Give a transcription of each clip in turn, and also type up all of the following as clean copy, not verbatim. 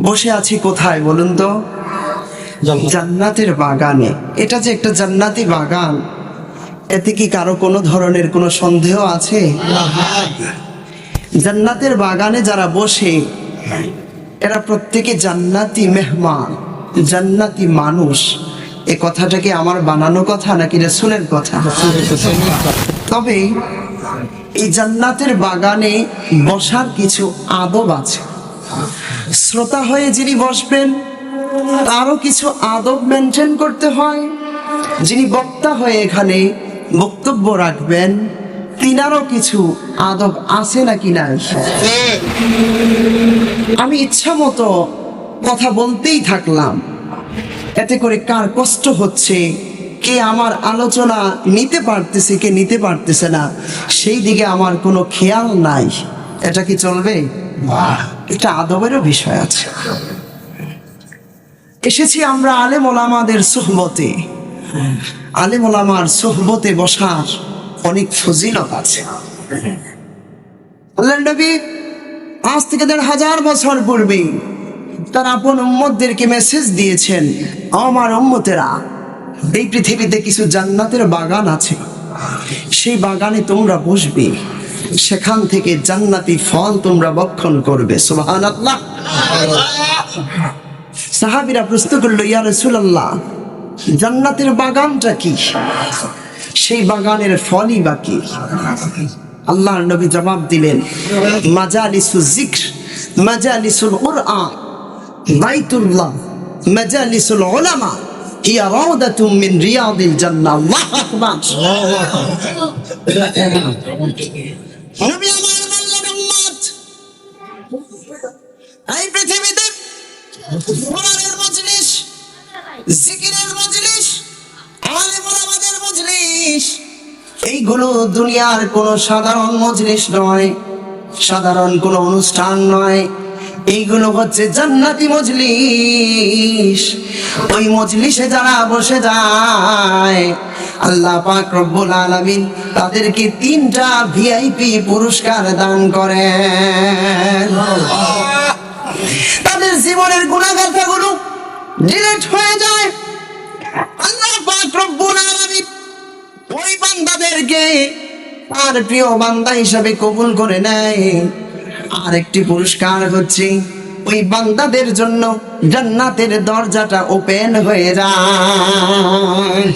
বসে আছি কোথায় বলুন তো? জান্নাতের বাগানে। এটা যে একটা জান্নাতি বাগান, এতে কি কারো কোনো ধরনের কোনো সন্দেহ আছে? জান্নাতের বাগানে যারা বসে এরা প্রত্যেকে জান্নাতি মেহমান, জান্নাতি মানুষ। এ কথাটা কি আমার বানানো কথা নাকি রাসূলের কথা? তবে এই জান্নাতের বাগানে বসার কিছু আদব আছে। শ্রোতা হয়ে যিনি বসবেন তারও কিছু আদব মেনটেন করতে হয়। যিনি বক্তা হয়ে এখানে বক্তব্য রাখবেন তিনারও কিছু আদব আছে নাকি নাই? আমি ইচ্ছা মতো কথা বলতেই থাকলাম, এতে করে কার কষ্ট হচ্ছে, কে আমার আলোচনা নিতে পারতেছে, কে নিতে পারতেছে না, সেই দিকে আমার কোনো খেয়াল নাই। এটা কি চলবে? এটা আদবেরও বিষয় আছে। এসেছি আমরা আলেম ওলামাদের সুহবতে। আলেম ওলামার সুহবতে বসার অনেক ফজিলত আছে। আল্লাহর নবী আজ থেকে ১৫০০ বছর পূর্বে তার আপন উম্মতদেরকে মেসেজ দিয়েছেন, আমার উম্মতেরা, এই পৃথিবীতে কিছু জান্নাতের বাগান আছে, সেই বাগানে তোমরা বসবে, সেখান থেকে জান্নাতি ফল তোমরা ভক্ষণ করবে। সুবহানাল্লাহ। সাহাবীরা প্রশ্ন করল, ইয়া রাসূলুল্লাহ, জান্নাতের বাগানটা কি? সেই বাগানের ফলই বা কি? আল্লাহর নবী জবাব দিলেন, মাজালিসুল যিকর, মাজালিসুল কুরআন, বাইতুল্লাহ, মাজালিসুল উলামা, হিয়া রাউদাতুম মিন রিয়াদিল জান্নাহ। আল্লাহু আকবার। নবী আমার আল্লাহর উম্মত, এই পৃথিবীতে কোরআনের মজলিস, জিকিরের মজলিস, আলেম ওলামাদের মজলিস, এইগুলো দুনিয়ার কোনো সাধারণ মজলিস নয়, সাধারণ কোনো অনুষ্ঠান নয়। এইগুলো হচ্ছে জান্নাতি মজলিস। ওই মজলিসে যারা বসে যায় আল্লাহ পাক রব্বুল আলামিন তাদেরকে 3টা ভিআইপি পুরস্কার দান করেন। তাদের জীবনের গুনাহগারগুলো ডিলিট হয়ে যায়। আল্লাহ পাক রব্বুল আলামিন ওই বান্দাদেরকে তার প্রিয় বান্দা হিসাবে কবুল করে নেয়। আরেকটি পুরস্কার হচ্ছে ওই বান্দাদের জন্য জান্নাতের দরজাটা ওপেন হয়ে যায়।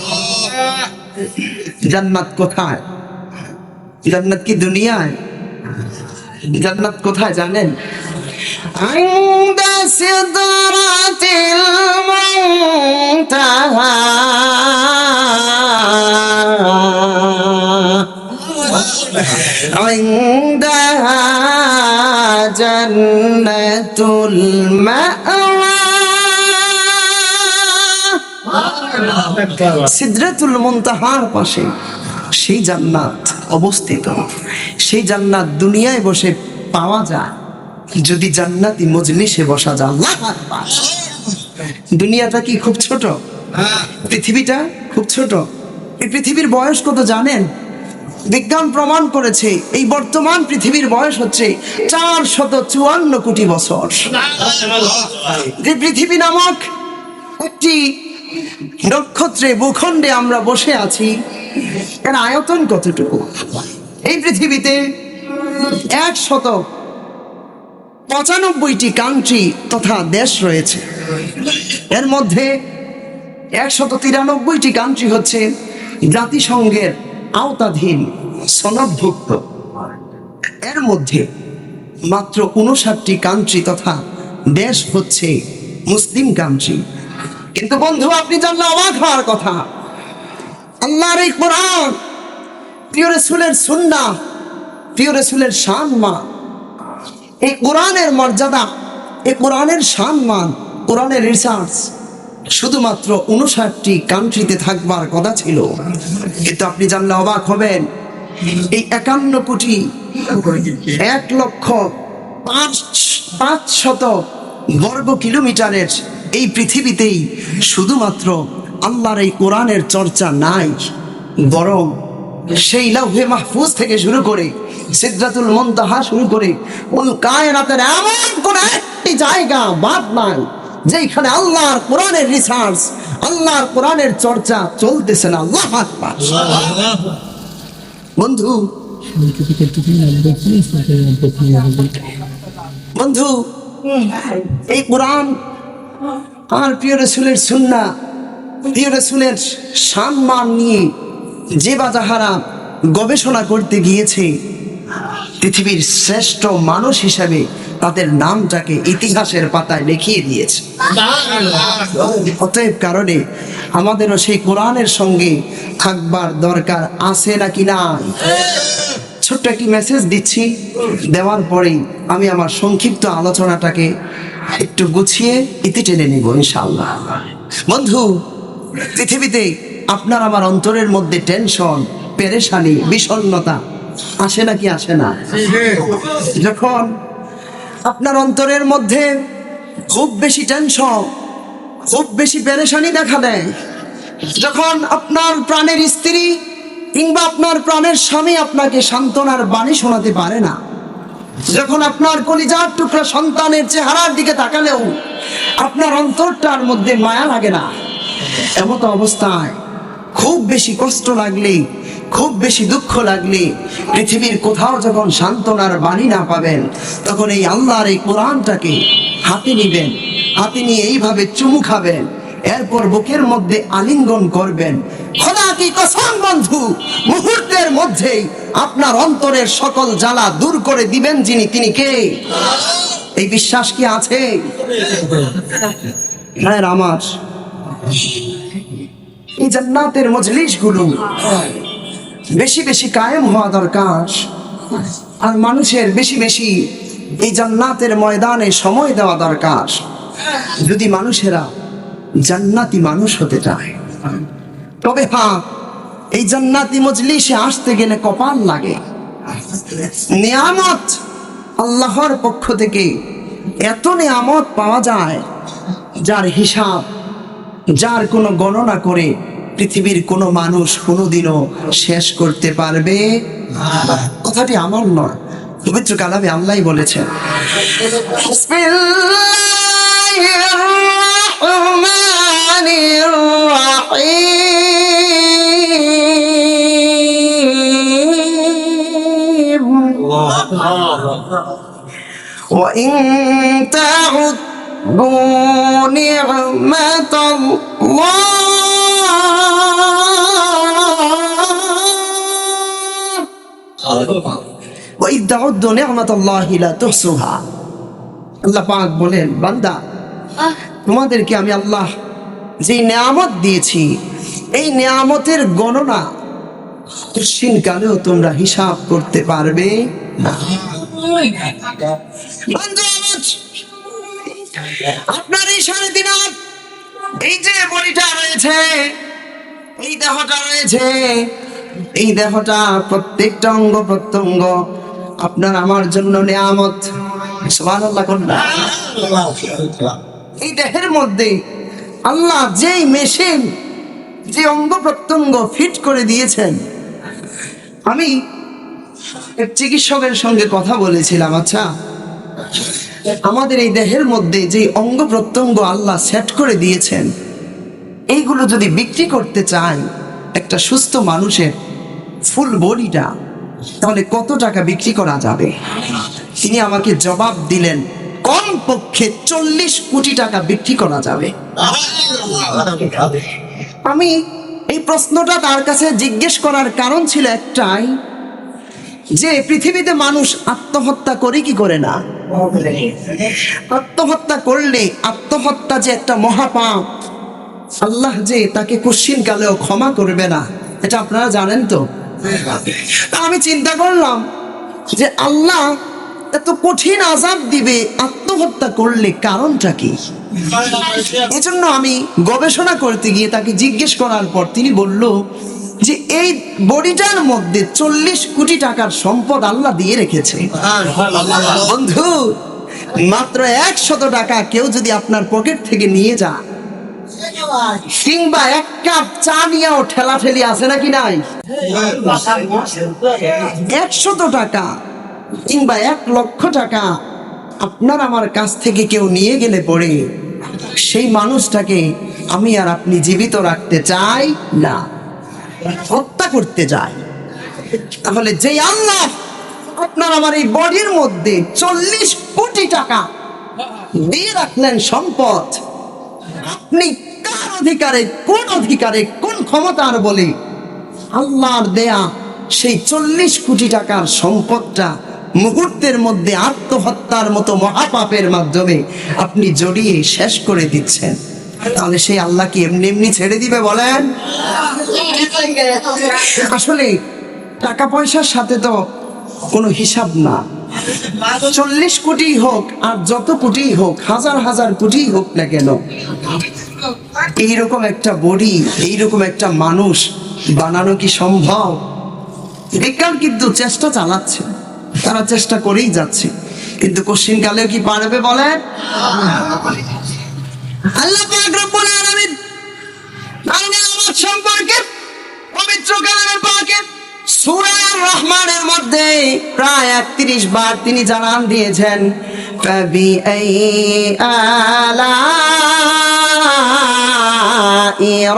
জান্নাত কোথায়? জান্নাত কি দুনিয়ায়? জান্নাত কোথায় জানেন? আইন্দা সিদরাতিল মুনতাহা, عندها جنة المأوى। সিদরাতুল মুনতাহার পাশে সেই জান্নাত অবস্থিত। সেই জান্নাত দুনিয়ায় বসে পাওয়া যায় যদি জান্নাতি মজলিসে বসা যায়। আল্লাহু আকবার। দুনিয়াটা কি খুব ছোট? পৃথিবীটা খুব ছোট। এই পৃথিবীর বয়স কত জানেন? বিজ্ঞান প্রমাণ করেছে এই বর্তমান পৃথিবীর বয়স হচ্ছে 454 কোটি বছর। যে পৃথিবী নামক একটি নক্ষত্রে ভূখণ্ডে আমরা বসে আছি, এর আয়তন কতটুকু? এই পৃথিবীতে 195টি কান্ট্রি তথা দেশ রয়েছে। এর মধ্যে 193টি কান্ট্রি হচ্ছে জাতিসংঘের আওতাধীন সনদভুক্ত। এর মধ্যে মাত্র 59টি কান্ট্রি তথা দেশ হচ্ছে মুসলিম কান্ট্রি। কিন্তু বন্ধু, আপনি জানলে অবাক হওয়ার কথা, আল্লাহর এই কোরআন, প্রিয় রাসূলের সুন্নাহ, প্রিয় রাসূলের সম্মান, এই কোরআনের মর্যাদা, এই কোরআনের সম্মান, কোরআনের রিসার্চ শুধুমাত্র 59টি কান্ট্রিতে থাকবার কথা ছিল। কিন্তু আপনি জানলে অবাক হবেন, এই 51,01,05,500 বর্গ কিলোমিটারের এই পৃথিবীতেই শুধুমাত্র আল্লাহর এই কোরআনের চর্চা নাই, বরং সেই লাউহে মাহফুজ থেকে শুরু করে সিদরাতুল মুনতাহা শুরু করে কায়নাতের এমন কোন একটি জায়গা বাদ নাই যেখানে আল্লাহর কোরআনের রিসার্চ, আল্লাহর কোরআনের চর্চা চলতেছে না। আল্লাহু আকবার। বন্ধু বন্ধু এই কোরআন আর প্রিয় রাসূলের সুন্নাহ, প্রিয় রাসূলের সম্মান নিয়ে যে বা যাহারা গবেষণা করতে গিয়েছে, পৃথিবীর শ্রেষ্ঠ মানুষ হিসাবে তাদের নামটাকে ইতিহাসের পাতায় লিখিয়ে দিয়েছে। অতএব কারণে আমাদেরও সেই কোরআনের সঙ্গে থাকবার দরকার আছে নাকি নাই? ছোট্ট একটি মেসেজ দিচ্ছি, দেওয়ার পরেই আমি আমার সংক্ষিপ্ত আলোচনাটাকে একটু গুছিয়ে ইতি টেনে নেব ইনশাআল্লাহ। বন্ধু, পৃথিবীতে আপনার আমার অন্তরের মধ্যে টেনশন, পেরেশানি, বিষণ্ণতা আসে নাকি আসে না? যখন আপনার অন্তরের মধ্যে খুব বেশি টেনশন, খুব বেশি পেরেশানি দেখা দেয়, যখন আপনার প্রাণের স্ত্রী কিংবা আপনার প্রাণের স্বামী আপনাকে সান্ত্বনার বাণী শোনাতে পারে না, যখন আপনার কলিজার টুকরা সন্তানের চেহারার দিকে তাকালেও আপনার অন্তরটার মধ্যে মায়া লাগে না, এমত অবস্থায় খুব বেশি কষ্ট লাগলে, খুব বেশি দুঃখ লাগলে, পৃথিবীর কোথাও যখন সান্ত্বনার বাণী না পাবেন, তখন এই আল্লাহর এই কোরআনটাকে হাতে নিবেন, হাতে নিয়ে এইভাবে চুমু খাবেন, এরপর বুকের মধ্যে আলিঙ্গন করবেন। খোদা কি কসম বন্ধু, মুহূর্তের মধ্যেই আপনার অন্তরের সকল জ্বালা দূর করে দিবেন যিনি, তিনি কে? এই বিশ্বাস কি আছে? হ্যাঁ আমার, এই জান্নাতের মজলিসগুলো বেশি বেশি কায়েম হওয়া দরকার, আর মানুষের বেশি বেশি এই জান্নাতের ময়দানে সময় দেওয়া দরকার, যদি মানুষেরা জান্নাতি মানুষ হতে চায়। তবে হ্যাঁ, এই জান্নাতি মজলিসে আসতে গেলে কপাল লাগে। নিয়ামত আল্লাহর পক্ষ থেকে এত নিয়ামত পাওয়া যায় যার হিসাব, যার কোনো গণনা করে পৃথিবীর কোনো মানুষ কোনোদিনও শেষ করতে পারবে না। কথাটি আমার নয়, পবিত্র কালামে আল্লাহই বলেছেন। বিসমিল্লাহির রাহমানির রাহিম। ওয়া ইন তা'উদ্দু নি'মাতাল্লাহি লা তুহসুহা। আল্লাহ পাক বলেন, বান্দা, তোমাদেরকে আমি আল্লাহ যে নিয়ামত দিয়েছি, এই নিয়ামতের গণনা কঠিন কালেও তোমরা হিসাব করতে পারবে না। আপনার এই 3.5 হাত, এই যে বডিটা রয়েছে, এই দেহটা রয়েছে, এই দেহটা প্রত্যেকটা অঙ্গ প্রত্যঙ্গ আপনার আমার জন্য নিয়ামত। সুবহানাল্লাহ কন্যা। এই দেহের মধ্যে আল্লাহ যেই মেশিন, যে অঙ্গ প্রত্যঙ্গ ফিট করে দিয়েছেন, আমি এক চিকিৎসকের সঙ্গে কথা বলেছিলাম, আচ্ছা আমাদের এই দেহের মধ্যে যে অঙ্গ প্রত্যঙ্গ আল্লাহ সেট করে দিয়েছেন, এইগুলো যদি বিক্রি করতে চান একটা সুস্থ মানুষের ফুল বডিটা, তাহলে কত টাকা বিক্রি করা যাবে? তিনি আমাকে জবাব দিলেন, কমপক্ষে 40 কোটি টাকা বিক্রি করা যাবে। আমি এই প্রশ্নটা তার কাছে জিজ্ঞেস করার কারণ ছিল একটাই, যে পৃথিবীতে মানুষ আত্মহত্যা করে কি করে না? আত্মহত্যা করলে আত্মহত্যা যে একটা মহাপাপ, আল্লাহ যে তাকে কঠিন কালেও ক্ষমা করবে না, এটা আপনারা জানেন তো? আমি চিন্তা করলাম যে আল্লাহ এত কঠিন আযাব দিবে আত্মহত্যা করলে, কারণটা কি? এজন্য আমি গবেষণা করতে গিয়ে তাকে জিজ্ঞেস করার পর তিনি বলল যে এই বডিটার মধ্যে 40 কোটি টাকার সম্পদ আল্লাহ দিয়ে রেখেছে। বন্ধু, মাত্র 100 টাকা কেউ যদি আপনার পকেট থেকে নিয়ে যায়, কিংবা 1 কাপ চা নিয়েও ঠেলাঠেলি আছে নাকি নাই? 100 টাকা কিংবা 1 লক্ষ টাকা আপনার আমার কাছ থেকে কেউ নিয়ে গেলে পরে সেই মানুষটাকে আমি আর আপনি জীবিত রাখতে চাই না, হত্যা করতে চাই। তাহলে যেই আল্লাহ আপনার আমার এই বডির মধ্যে 40 কোটি টাকা দিয়ে রাখলেন সম্পদ, আপনি কার অধিকারে কোন ক্ষমতার বলে আল্লাহর দেয়া সেই 40 কোটি টাকার সম্পদটা মুহূর্তের মধ্যে আত্মহত্যার মতো মহাপাপের মাধ্যমে আপনি জড়িয়ে শেষ করে দিচ্ছেন? তাহলে সেই আল্লাহ কি এমনি এমনি ছেড়ে দিবে বলেন? আসলে টাকা পয়সার সাথে তো কোনো হিসাব না। 40 কোটি হোক আর যত কোটি হোক, হাজার হাজার কোটি হোক না কেন, এইরকম একটা বডি, এইরকম একটা মানুষ বানানো কি সম্ভব? বিজ্ঞান কিন্তু চেষ্টা চালাচ্ছে, তারা চেষ্টা করেই যাচ্ছে, কিন্তু কোশ্চিন কালে কি পারবে বলেন? আল্লাহ পাক রব্বুল আলামিন আমার সম্পর্কে পবিত্র কালামে পাকে সূরা আর-রহমানের মধ্যে প্রায় 31 বার তিনি জানান দিয়েছেন, ফাবি আলাই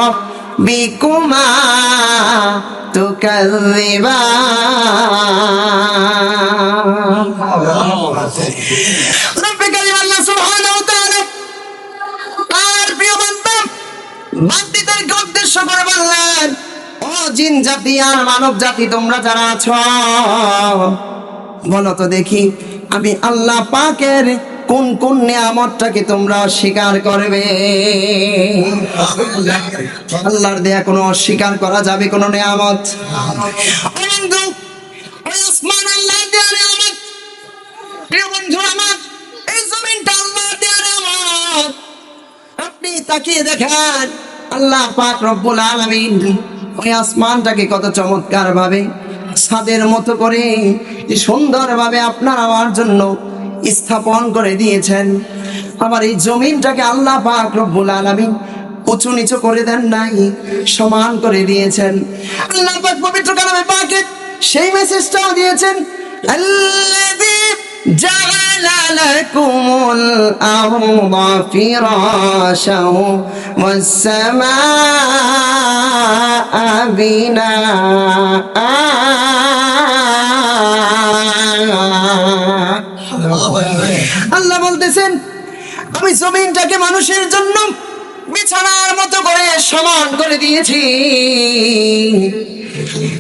রাব্বিকুমা তুকাযযিবান। রব্বে কারীম আল্লাহ সুবহানাহু ওয়া তাআলা তার প্রিয় বান্দা বান্দীদেরকে উদ্দেশ্য করে বললেন, ও জিন জাতি আর মানব জাতি তোমরা যারা আছো, বলো তো দেখি আমি আল্লাহ পাকের কোন কোন নিয়ামতটাকে তোমরা অস্বীকার করবে? আল্লাহর দেয়া কোনো অস্বীকার করা যাবে কোন নিয়ামত? বন্ধু, ওই আসমান আল্লাহর দেয়া নিয়ামত, প্রিয় বন্ধু আমার, এই জমিনটা আল্লাহর দেয়া নিয়ামত। আপনি তাকিয়ে দেখেন আল্লাহ পাক রব্বুল আলামিন ওই আসমানটাকে কত চমৎকার ভাবে ছাদের মতো করে সুন্দর ভাবে আপনার আমার জন্য স্থাপন করে দিয়েছেন। আবার এই জমিনটাকে আল্লাহ পাক রব্বুল আলামিন উঁচু নিচু করে দেন নাই, সমান করে দিয়েছেন। আল্লাহ পাক পবিত্র কালামে পাকে সেই মেসেজটাও দিয়েছেন, আল্লাযী জাআলা লাকুমুল আরদা ফিরাশাও ওয়াস সামাআ বিনাআ। আল্লাহ বলতেছেন আমি জমিনটাকে মানুষের জন্য বিছানার মতো করে সমান করে দিয়েছি।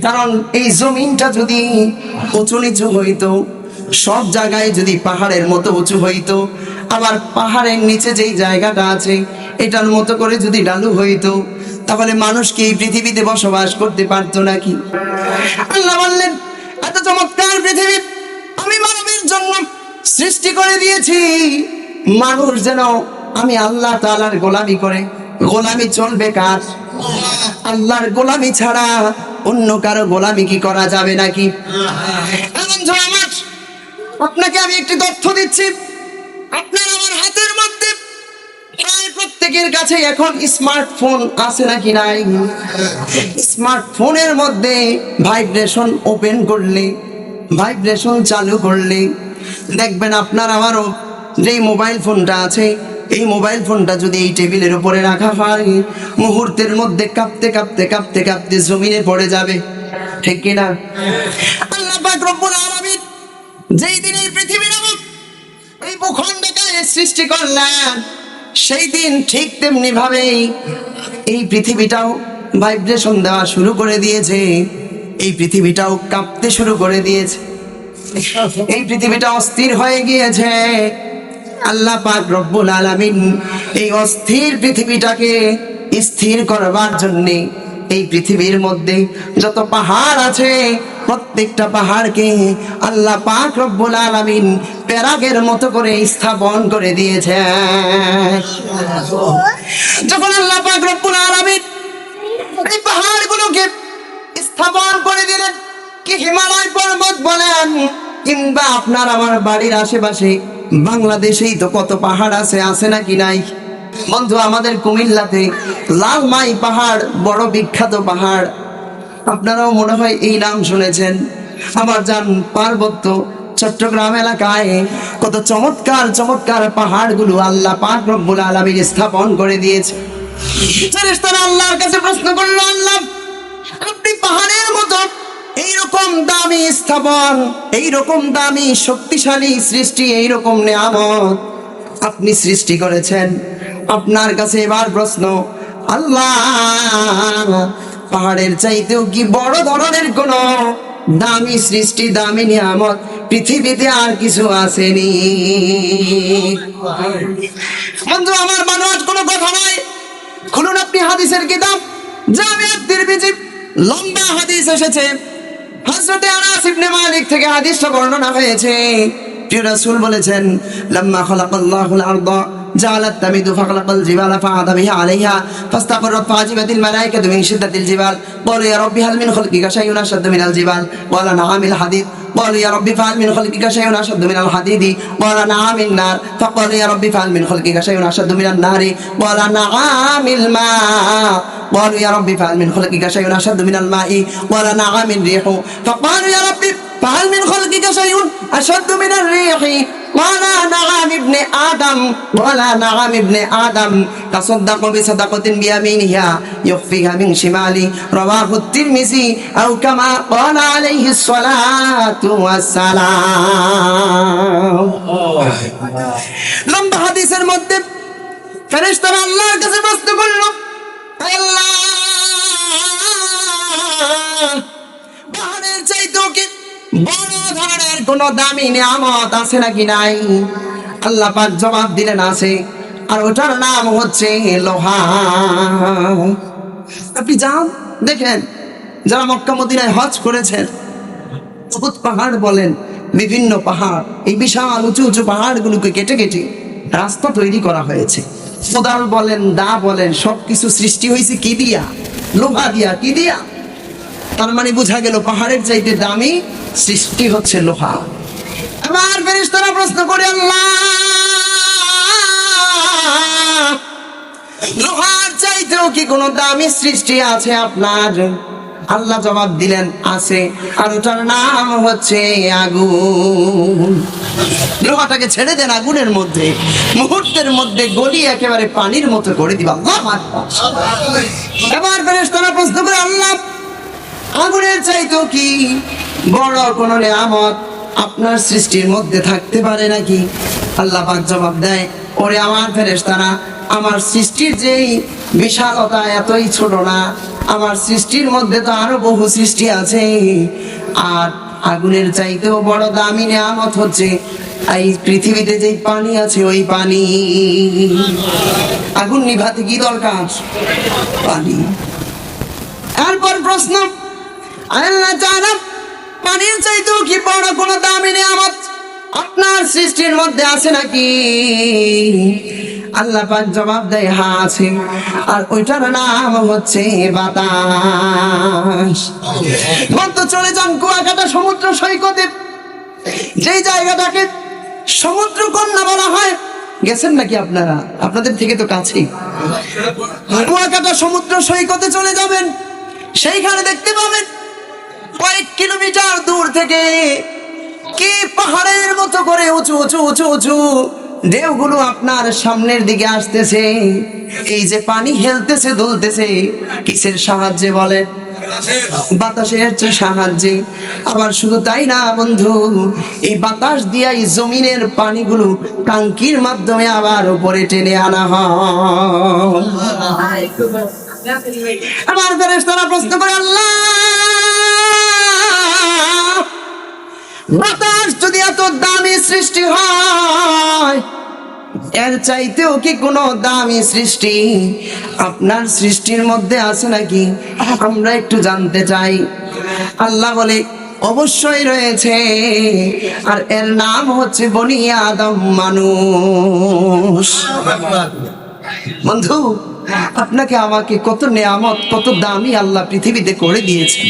কারণ এই জমিনটা যদি উঁচু নিচু হইতো, সব জায়গায় যদি পাহাড়ের মতো উঁচু হইতো, আবার পাহাড়ের নিচে যেই জায়গাটা আছে এটার মতো করে যদি ঢালু হইতো, তাহলে মানুষ কি এই পৃথিবীতে বসবাস করতে পারতো নাকি? আল্লাহ বললেন এত চমৎকার পৃথিবী আমি মানবের জন্য সৃষ্টি করে দিয়েছি, মানুষ যেন আমি আল্লাহ তাআলার গোলামি করে। গোলামি চলবে কার? আল্লাহর গোলামি ছাড়া অন্য কারো গোলামি কি করা যাবে নাকি? আপনাকে আমি একটি তথ্য দিচ্ছি, আপনার আমার হাতের মধ্যে প্রায় প্রত্যেকের কাছে এখন স্মার্টফোন আছে নাকি নাই? স্মার্টফোনের মধ্যে ভাইব্রেশন ওপেন করলে, ভাইব্রেশন চালু করলে দেখবেন আপনার আমারও যেই মোবাইল ফোনটা আছে, এই মোবাইল ফোনটা যদি এই টেবিলের উপরে রাখা হয়, মুহূর্তের মধ্যে কাঁপতে কাঁপতে কাঁপতে কাঁপতে জমিনে পড়ে যাবে, ঠিক কিনা? আল্লাহ পাক রব্বুল আলামিন যেই দিন এই পৃথিবী নামক এই ভূখণ্ডকে সৃষ্টি করলেন, সেই দিন ঠিক তেমনি ভাবেই এই পৃথিবীটাও ভাইব্রেশন দেওয়া শুরু করে দিয়েছে, এই পৃথিবীটাও কাঁপতে শুরু করে দিয়েছে, এই পৃথিবীটা অস্থির হয়ে গিয়েছে। আল্লাহ পাক রব্বুল আলামিন এই অস্থির পৃথিবীটাকে স্থির করবার জন্য এই পৃথিবীর মধ্যে যত পাহাড় আছে প্রত্যেকটা পাহাড়কে আল্লাহ পাক রব্বুল আলামিন প্যারাগের মতো করে স্থাপন করে দিয়েছে। যখন আল্লাহ পাক রব্বুল আলামিন এই পাহাড়গুলোকে স্থাপন করে দিলেন, কি হিমালয় পর্বত বলেন কিংবা আপনার আমার বাড়ির আশেপাশে বাংলাদেশেই তো কত পাহাড় আছে, আছে নাকি নাই? বন্ধু, আমাদের কুমিল্লাতে লালমাই পাহাড় বড় বিখ্যাত পাহাড়, আপনারাও মনে হয় এই নাম শুনেছেন। আবার যান পার্বত্য চট্টগ্রাম এলাকায় কত চমৎকার চমৎকার পাহাড়গুলো আল্লাহ পাক রব্বুল আলামিন স্থাপন করে দিয়েছে। ফেরেশতারা আল্লাহর কাছে প্রশ্ন করলো, আল্লাহ আপনি পাহাড়ের মতো এইরকম দামি স্থাপন, এইরকম দামি শক্তিশালী সৃষ্টি, এইরকম নিয়ামত আপনি সৃষ্টি করেছেন, আপনার কাছে এবার প্রশ্ন, আল্লাহ পাহাড়ের চাইতেও কি বড় ধরনের কোন দামি সৃষ্টি, দামি নিয়ামত পৃথিবীতে আর কিছু আসেনি? বন্ধু আমার, মানুষ কোনো কথা নয়। খুলুন আপনি হাদিসের কিতাব জামিআত তিরমিজি, লম্বা হাদিস এসেছে। হযরত আনাস ইবনে মালিক থেকে হাদিসটা বর্ণনা হয়েছে। প্রিয় রাসূল বলেছেন, লাম্মা খালাকাল্লাহুল আরদা জালাত তামিদু ফাখলাকাল জিবালা ফাআদা বিহা আলাইহা ফাস্তাকরাত ফাজিবাতিল মালায়েকাতু মিন শিদ্দাতিল জিবাল ক্বালু ইয়া রাব্বি হাল মিন খালকিকা শাইউন আশাদ্দু মিনাল জিবাল ওয়ালা নাআমিল হাদিদ قالوا يا ربي فهل من خلقك شيء أشد من الحديد قال نعم النار فقالوا يا ربي فهل من خلقك شيء أشد من النار قال نعم الماء قالوا يا ربي فهل من خلقك شيء أشد من الماء قال نعم الريح فقالوا يا ربي فهل من خلقك شيء أشد من الريح قال نعم ابن آدم قال نعم ابن آدم تصدق بصدقة بيمينها يخفيها من شماله رواه الترمذي أو كما قال عليه الصلاة والسلام। লম্বা হাদিসের মধ্যে ফেরেশতারা আল্লাহর কাছে প্রশ্ন করল, আল্লাহ পাহাড়ের চাইতেও কি বড় ধরনের কোন দামি নিয়ামত আছে নাকি নাই? আল্লাহ পাক জবাব দিলেন, আছে, আর ওটার নাম হচ্ছে লোহা। আপনি যান দেখেন, যারা মক্কা মদিনায় হজ করেছেন, উহুদ পাহাড় বলেন, বিভিন্ন পাহাড়, এই বিশাল উঁচু উঁচু পাহাড়গুলোকে কেটে কেটে রাস্তা তৈরি করা হয়েছে। কোদাল বলেন, দা বলেন, সবকিছু সৃষ্টি হয়েছে কি দিয়া? লোহা দিয়া। কি দিয়া? তার মানে বোঝা গেল পাহাড়ের চাইতে দামি সৃষ্টি হচ্ছে লোহা। এবার ফেরেশতারা প্রশ্ন করে, আল্লাহ লোহার চাইতেও কি কোনো দামি সৃষ্টি আছে আপনার? আল্লাহ জবাব দিলেন, আছে, আর ওটার নাম হচ্ছে আগুন। লোহাটাকে ছেড়ে দেন আগুনের মধ্যে, মুহূর্তের মধ্যে গলিয়ে একেবারে পানির মতো করে দিবা। এবার ফেরেশতারা প্রশ্ন করে, আল্লাহ আগুনের চাইতেও কি বড় কোন নিয়ামত আপনার সৃষ্টির মধ্যে থাকতে পারে নাকি? আল্লাহ পাক জবাব দেয়, ওরে আমার ফেরেশতারা, আমার সৃষ্টির যেই বিশালতা এতই ছোট না, আমার সৃষ্টির মধ্যে তো আরো বহু সৃষ্টি আছে। আর আগুনের চাইতেও বড় দামি নিয়ামত হচ্ছে এই পৃথিবীতে যে পানি আছে, ওই পানি। আগুন নিভাতে কি দরকার? পানি। এরপর প্রশ্ন, আল্লাহ তাআলা পানির চাইতেও কি বড় কোন দামি নিয়ামত আপনার সৃষ্টির মধ্যে আছে নাকি? আল্লাহ পাক জবাব দেয়, হ্যাঁ আছে, আর ওইটার নাম হচ্ছে বাতাস। তো চলে যান কুয়াকাটা সমুদ্র সৈকতে, যেই জায়গাটাকে সমুদ্র কন্যা বলা হয়। গেছেন নাকি আপনারা? আপনাদের থেকে তো কাছেই। কুয়াকাটা সমুদ্র সৈকতে চলে যাবেন, সেইখানে দেখতে পাবেন কয়েক কিলোমিটার দূর থেকে কি পাহাড়ের মতো করে উঁচু উঁচু উঁচু উঁচু ঢেউগুলো আপনার সামনের দিকে আসতেছে। এই যে পানি হেলতেছে, দুলতেছে, কিসের সাহায্যে বলেন? বাতাসের সাহায্যে। আবার শুধু তাই না বন্ধু, এই বাতাস দিয়ে এই জমিনের পানিগুলো টাঙ্কির মাধ্যমে আবার উপরে টেনে আনা হয়। আমার ফেরেশতারা প্রশ্ন করে, আল্লাহ বাতাস যদি এত দামি সৃষ্টি হয়, এর চাইতেও কি কোনো দামি সৃষ্টি আপনার সৃষ্টির মধ্যে আছে নাকি? আমরা একটু জানতে চাই। আল্লাহ বলে, অবশ্যই রয়েছে, আর এর নাম হচ্ছে বনি আদম, মানুষ। বন্ধু, আপনাকে আমাকে কত নেয়ামত, কত দামি আল্লাহ পৃথিবীতে করে দিয়েছেন।